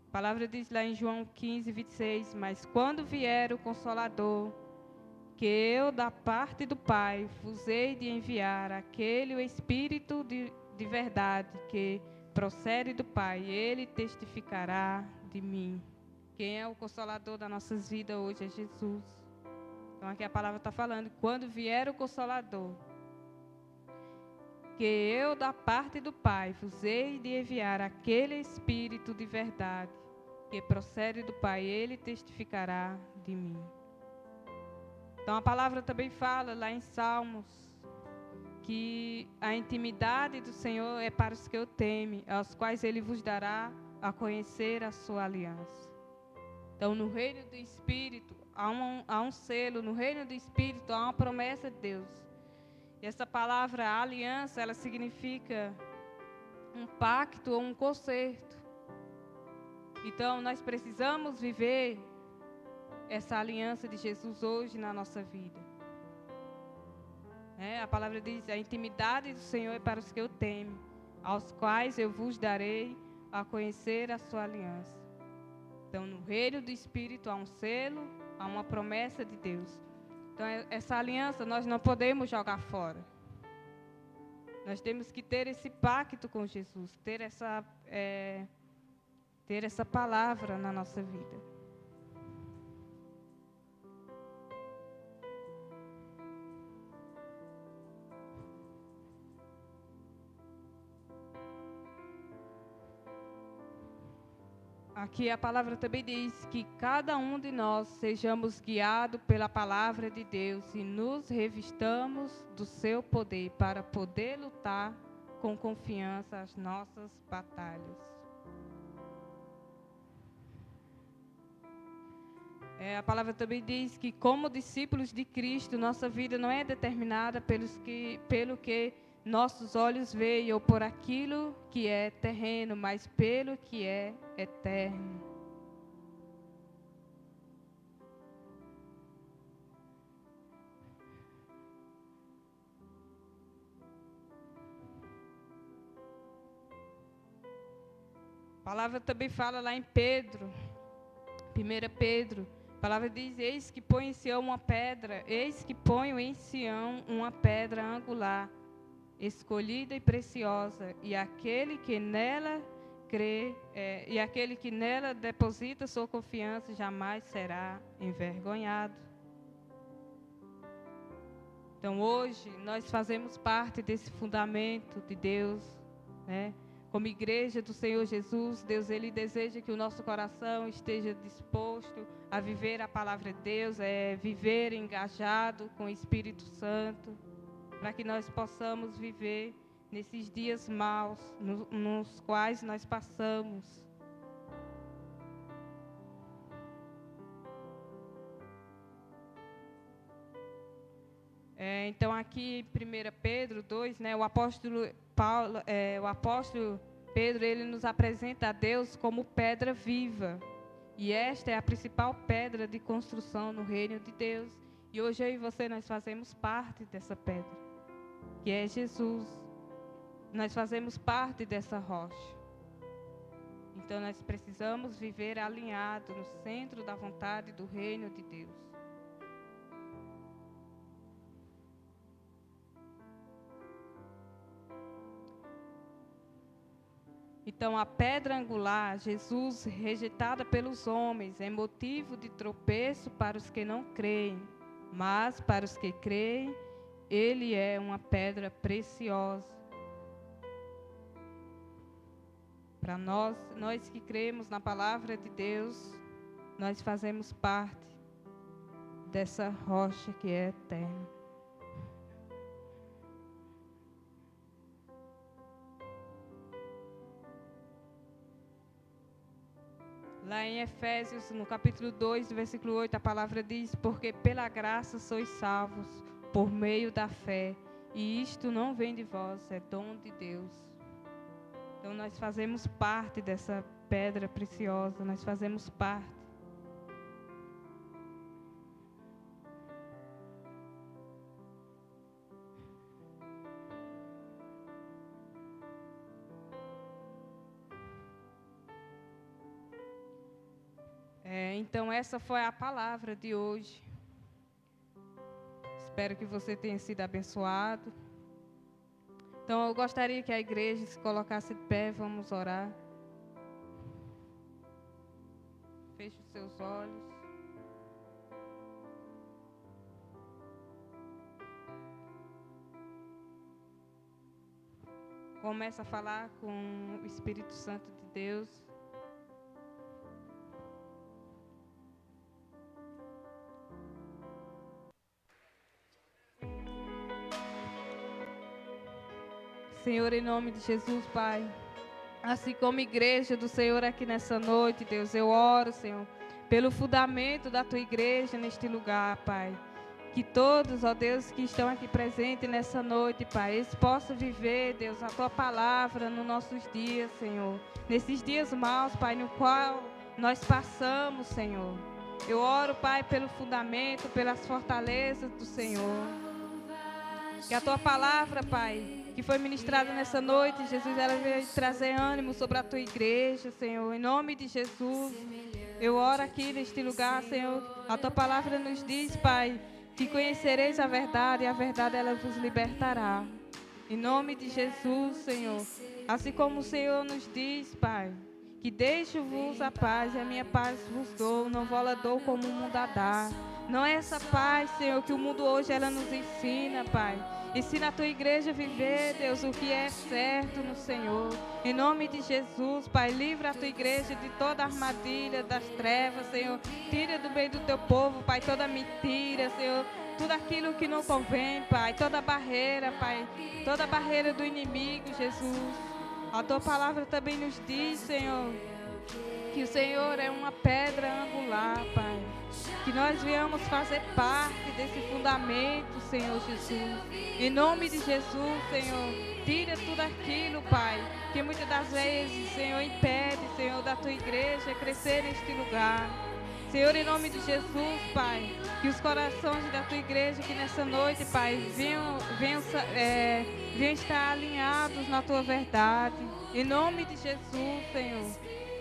Speaker 6: A palavra diz lá em João 15, 26, mas quando vier o Consolador, que eu, da parte do Pai, vos hei de enviar, aquele o Espírito de verdade, que procede do Pai, ele testificará de mim. Quem é o Consolador das nossas vidas hoje é Jesus. Então aqui a palavra está falando, quando vier o Consolador, que eu, da parte do Pai, vos hei de enviar, aquele Espírito de verdade, que procede do Pai, ele testificará de mim. Então a palavra também fala lá em Salmos que a intimidade do Senhor é para os que o temem, aos quais ele vos dará a conhecer a sua aliança. Então no reino do Espírito há um selo, no reino do Espírito há uma promessa de Deus. E essa palavra aliança, ela significa um pacto ou um concerto. Então nós precisamos viver essa aliança de Jesus hoje na nossa vida. A palavra diz, a intimidade do Senhor é para os que o temem, aos quais eu vos darei a conhecer a sua aliança. Então, no reino do Espírito há um selo, há uma promessa de Deus. Então, essa aliança nós não podemos jogar fora. Nós temos que ter esse pacto com Jesus, ter essa palavra na nossa vida. Aqui a palavra também diz que cada um de nós sejamos guiados pela palavra de Deus e nos revistamos do seu poder para poder lutar com confiança as nossas batalhas. A palavra também diz que, como discípulos de Cristo, nossa vida não é determinada pelo que nossos olhos veem ou por aquilo que é terreno, mas pelo que é eterno. A palavra também fala lá em Pedro, 1 Pedro, a palavra diz, eis que ponho em Sião uma pedra angular, escolhida e preciosa, e aquele que nela crê, e aquele que nela deposita sua confiança jamais será envergonhado. Então hoje nós fazemos parte desse fundamento de Deus, né? Como igreja do Senhor Jesus, Deus, Ele deseja que o nosso coração esteja disposto a viver a palavra de Deus, viver engajado com o Espírito Santo, para que nós possamos viver nesses dias maus nos quais nós passamos. Então, aqui em 1 Pedro 2, né, o apóstolo Pedro, ele nos apresenta a Deus como pedra viva. E esta é a principal pedra de construção no reino de Deus. E hoje eu e você, nós fazemos parte dessa pedra, que é Jesus. Nós fazemos parte dessa rocha. Então, nós precisamos viver alinhado no centro da vontade do reino de Deus. Então, a pedra angular, Jesus, rejeitada pelos homens, é motivo de tropeço para os que não creem, mas para os que creem, ele é uma pedra preciosa. Para nós que cremos na palavra de Deus, nós fazemos parte dessa rocha que é eterna. Lá em Efésios, no capítulo 2, versículo 8, a palavra diz: porque pela graça sois salvos, por meio da fé, e isto não vem de vós, é dom de Deus. Então, nós fazemos parte dessa pedra preciosa, nós fazemos parte. Então, essa foi a palavra de hoje. Espero que você tenha sido abençoado. Então, eu gostaria que a igreja se colocasse de pé, vamos orar. Feche os seus olhos. Começa a falar com o Espírito Santo de Deus. Senhor, em nome de Jesus, Pai, assim como igreja do Senhor aqui nessa noite, Deus, eu oro, Senhor, pelo fundamento da Tua igreja neste lugar, Pai. Que todos, ó Deus, que estão aqui presentes nessa noite, Pai, eles possam viver, Deus, a Tua palavra nos nossos dias, Senhor. Nesses dias maus, Pai, no qual nós passamos, Senhor. Eu oro, Pai, pelo fundamento, pelas fortalezas do Senhor. Que a Tua palavra, Pai, que foi ministrada nessa noite, Jesus, ela veio trazer ânimo sobre a Tua igreja, Senhor. Em nome de Jesus, eu oro aqui neste lugar, Senhor. A Tua palavra nos diz, Pai, que conhecereis a verdade e a verdade ela vos libertará. Em nome de Jesus, Senhor. Assim como o Senhor nos diz, Pai, que deixo-vos a paz e a minha paz vos dou, não vou-la dou como o mundo a dá. Não é essa paz, Senhor, que o mundo hoje ela nos ensina, Pai. Ensina a Tua igreja a viver, Deus, o que é certo no Senhor. Em nome de Jesus, Pai, livra a Tua igreja de toda armadilha das trevas, Senhor. Tira do meio do Teu povo, Pai, toda mentira, Senhor. Tudo aquilo que não convém, Pai. Toda barreira, Pai. Toda barreira do inimigo, Jesus. A Tua palavra também nos diz, Senhor, que o Senhor é uma pedra angular, Pai. Que nós viemos fazer parte desse fundamento, Senhor Jesus. Em nome de Jesus, Senhor, tira tudo aquilo, Pai, que muitas das vezes, Senhor, impede, Senhor, da Tua igreja crescer neste lugar. Senhor, em nome de Jesus, Pai, que os corações da Tua igreja aqui nessa noite, Pai, venham estar alinhados na Tua verdade. Em nome de Jesus, Senhor,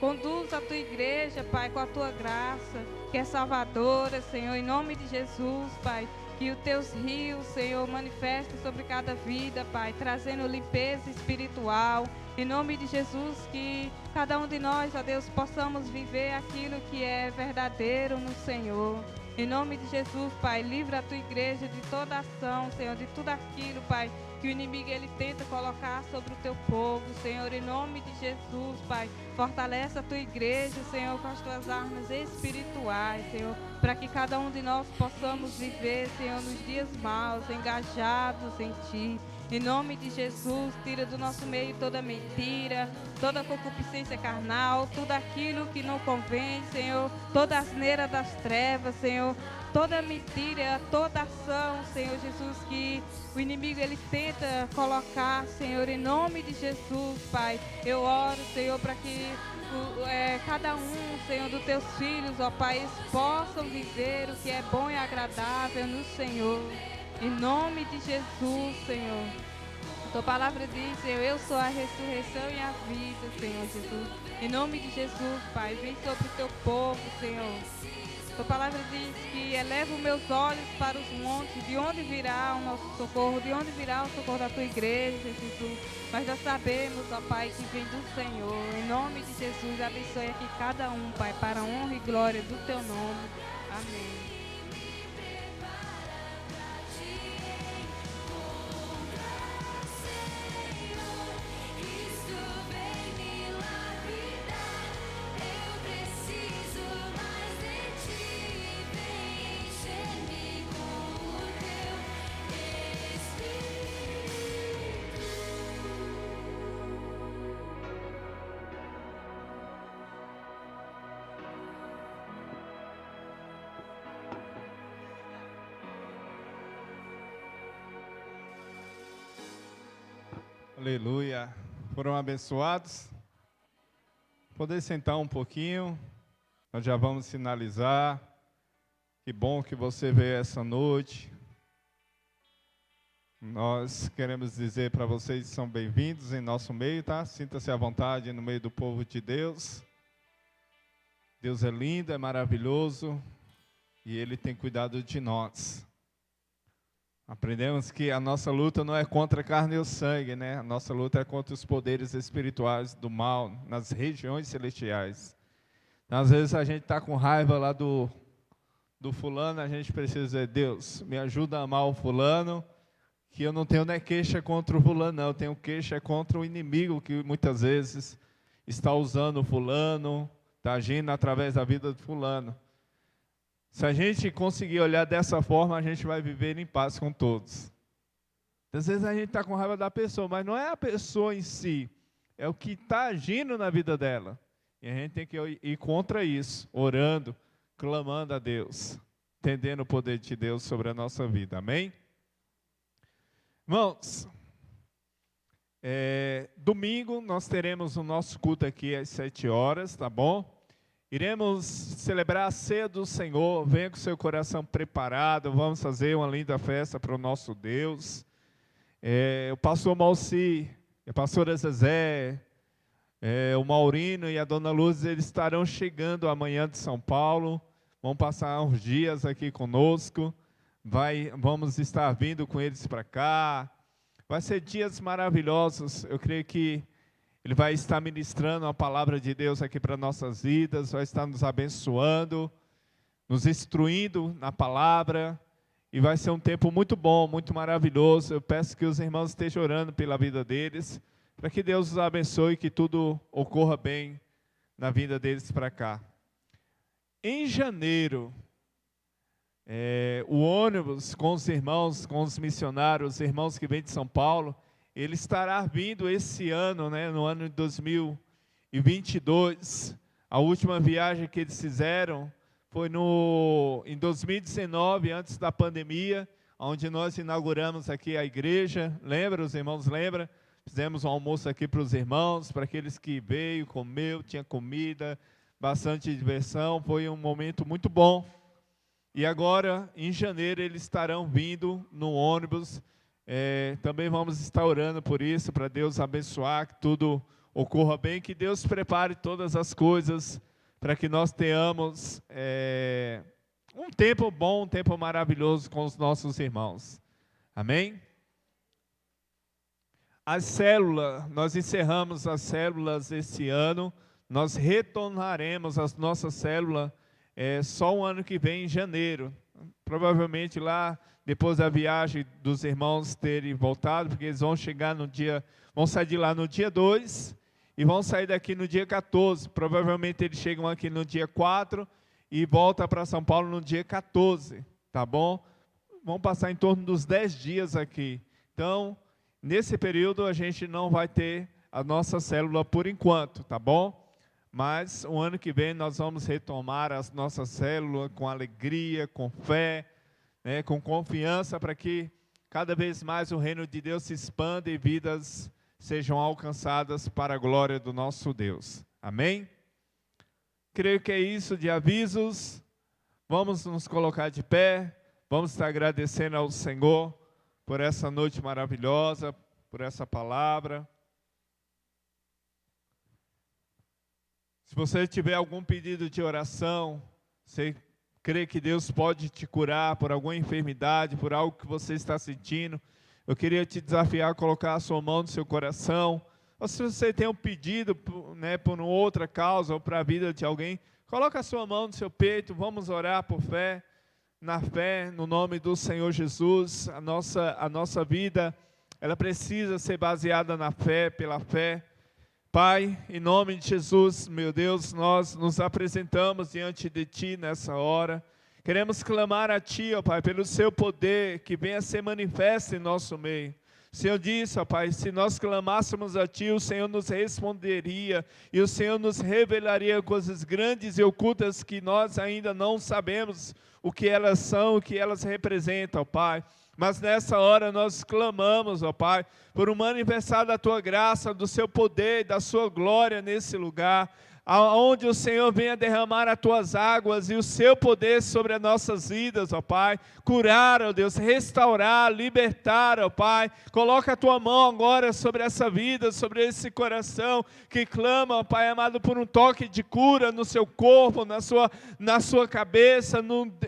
Speaker 6: conduz a Tua igreja, Pai, com a Tua graça, que é salvadora, Senhor, em nome de Jesus, Pai. Que os Teus rios, Senhor, manifestem sobre cada vida, Pai, trazendo limpeza espiritual. Em nome de Jesus, que cada um de nós, ó Deus, possamos viver aquilo que é verdadeiro no Senhor. Em nome de Jesus, Pai, livra a tua igreja de toda ação, Senhor, de tudo aquilo, Pai, que o inimigo ele tenta colocar sobre o teu povo, Senhor, em nome de Jesus, Pai. Fortalece a tua igreja, Senhor, com as tuas armas espirituais, Senhor, para que cada um de nós possamos viver, Senhor, nos dias maus, engajados em Ti. Em nome de Jesus, tira do nosso meio toda mentira, toda concupiscência carnal, tudo aquilo que não convém, Senhor, toda asneira das trevas, Senhor, toda mentira, toda ação, Senhor Jesus, que o inimigo ele tenta colocar, Senhor, em nome de Jesus, Pai. Eu oro, Senhor, para que cada um, Senhor, dos teus filhos, ó Pai, eles possam viver o que é bom e agradável no Senhor. Em nome de Jesus, Senhor. Tua palavra diz, Senhor, eu sou a ressurreição e a vida, Senhor Jesus. Em nome de Jesus, Pai, vem sobre o teu povo, Senhor. Tua palavra diz que eleva os meus olhos para os montes, de onde virá o nosso socorro, de onde virá o socorro da tua igreja, Jesus. Mas nós sabemos, ó Pai, que vem do Senhor. Em nome de Jesus, abençoe aqui cada um, Pai, para a honra e glória do teu nome. Amém.
Speaker 4: Aleluia. Foram abençoados? Poder sentar um pouquinho. Nós já vamos finalizar. Que bom que você veio essa noite. Nós queremos dizer para vocês que são bem-vindos em nosso meio, tá? Sinta-se à vontade no meio do povo de Deus. Deus é lindo, é maravilhoso e Ele tem cuidado de nós. Aprendemos que a nossa luta não é contra a carne e o sangue, né? A nossa luta é contra os poderes espirituais do mal, nas regiões celestiais. Então, às vezes a gente está com raiva lá do fulano, a gente precisa dizer, Deus, me ajuda a amar o fulano, que eu não tenho nem queixa contra o fulano, não. Eu tenho queixa contra o inimigo que muitas vezes está usando o fulano, está agindo através da vida do fulano. Se a gente conseguir olhar dessa forma, a gente vai viver em paz com todos. Às vezes a gente está com raiva da pessoa, mas não é a pessoa em si, é o que está agindo na vida dela. E a gente tem que ir contra isso, orando, clamando a Deus, entendendo o poder de Deus sobre a nossa vida. Amém? Irmãos, domingo nós teremos o nosso culto aqui às 7 horas, tá bom? Iremos celebrar a ceia do Senhor, venha com seu coração preparado, vamos fazer uma linda festa para o nosso Deus. O pastor Malci, a pastora Zezé, o Maurino e a dona Luz, eles estarão chegando amanhã de São Paulo, vão passar uns dias aqui conosco, vamos estar vindo com eles para cá, vai ser dias maravilhosos, eu creio que Ele vai estar ministrando a palavra de Deus aqui para nossas vidas, vai estar nos abençoando, nos instruindo na palavra, e vai ser um tempo muito bom, muito maravilhoso. Eu peço que os irmãos estejam orando pela vida deles, para que Deus os abençoe e que tudo ocorra bem na vida deles para cá. Em janeiro, o ônibus com os irmãos, com os missionários, os irmãos que vêm de São Paulo, ele estará vindo esse ano, né, no ano de 2022. A última viagem que eles fizeram foi em 2019, antes da pandemia, onde nós inauguramos aqui a igreja. Lembra, os irmãos lembram? Fizemos um almoço aqui para os irmãos, para aqueles que veio, comeu, tinha comida, bastante diversão. Foi um momento muito bom. E agora, em janeiro, eles estarão vindo no ônibus. Também vamos estar orando por isso, para Deus abençoar, que tudo ocorra bem, que Deus prepare todas as coisas para que nós tenhamos um tempo bom, um tempo maravilhoso com os nossos irmãos. Amém? As células, nós encerramos as células esse ano, nós retornaremos às nossas células só o ano que vem, em janeiro. Provavelmente lá, depois da viagem dos irmãos terem voltado, porque eles vão chegar vão sair de lá no dia 2 e vão sair daqui no dia 14. Provavelmente eles chegam aqui no dia 4 e voltam para São Paulo no dia 14, tá bom? Vão passar em torno dos 10 dias aqui. Então, nesse período a gente não vai ter a nossa célula por enquanto, tá bom? Mas o ano que vem nós vamos retomar as nossas células com alegria, com fé, né, com confiança, para que cada vez mais o reino de Deus se expanda e vidas sejam alcançadas para a glória do nosso Deus. Amém? Creio que é isso de avisos. Vamos nos colocar de pé, vamos estar agradecendo ao Senhor por essa noite maravilhosa, por essa palavra. Se você tiver algum pedido de oração, você crê que Deus pode te curar por alguma enfermidade, por algo que você está sentindo, eu queria te desafiar a colocar a sua mão no seu coração. Ou se você tem um pedido, né, por uma outra causa ou para a vida de alguém, coloca a sua mão no seu peito, vamos orar por fé, na fé, no nome do Senhor Jesus. A nossa vida, ela precisa ser baseada na fé, pela fé. Pai, em nome de Jesus, meu Deus, nós nos apresentamos diante de Ti nessa hora. Queremos clamar a Ti, ó Pai, pelo Seu poder que venha ser manifesto em nosso meio. O Senhor disse, ó Pai, se nós clamássemos a Ti, o Senhor nos responderia e o Senhor nos revelaria coisas grandes e ocultas que nós ainda não sabemos o que elas são, o que elas representam, ó Pai. Mas nessa hora nós clamamos, ó Pai, por um manifestar da Tua graça, do Seu poder, da Sua glória nesse lugar, aonde o Senhor venha derramar as Tuas águas e o Seu poder sobre as nossas vidas, ó Pai, curar, ó Deus, restaurar, libertar, ó Pai. Coloca a Tua mão agora sobre essa vida, sobre esse coração que clama, ó Pai amado, por um toque de cura no seu corpo, na sua cabeça,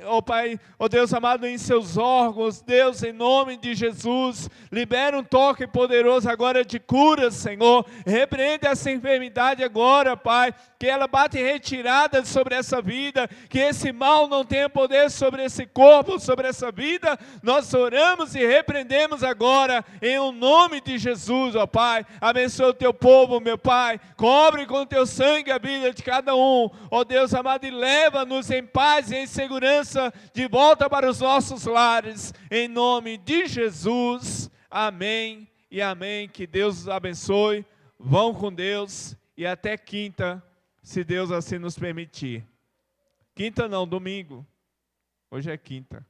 Speaker 4: ó Pai, ó Deus amado, em seus órgãos. Deus, em nome de Jesus, libera um toque poderoso agora de cura, Senhor. Repreende essa enfermidade agora, Pai, que ela bate em retirada sobre essa vida, que esse mal não tenha poder sobre esse corpo, sobre essa vida. Nós oramos e repreendemos agora, em o nome de Jesus, ó Pai. Abençoa o Teu povo, meu Pai, cobre com o Teu sangue a vida de cada um, ó Deus amado, e leva-nos em paz e em segurança de volta para os nossos lares, em nome de Jesus, amém e amém. Que Deus os abençoe, vão com Deus e até quinta, se Deus assim nos permitir. Quinta não, domingo. Hoje é quinta.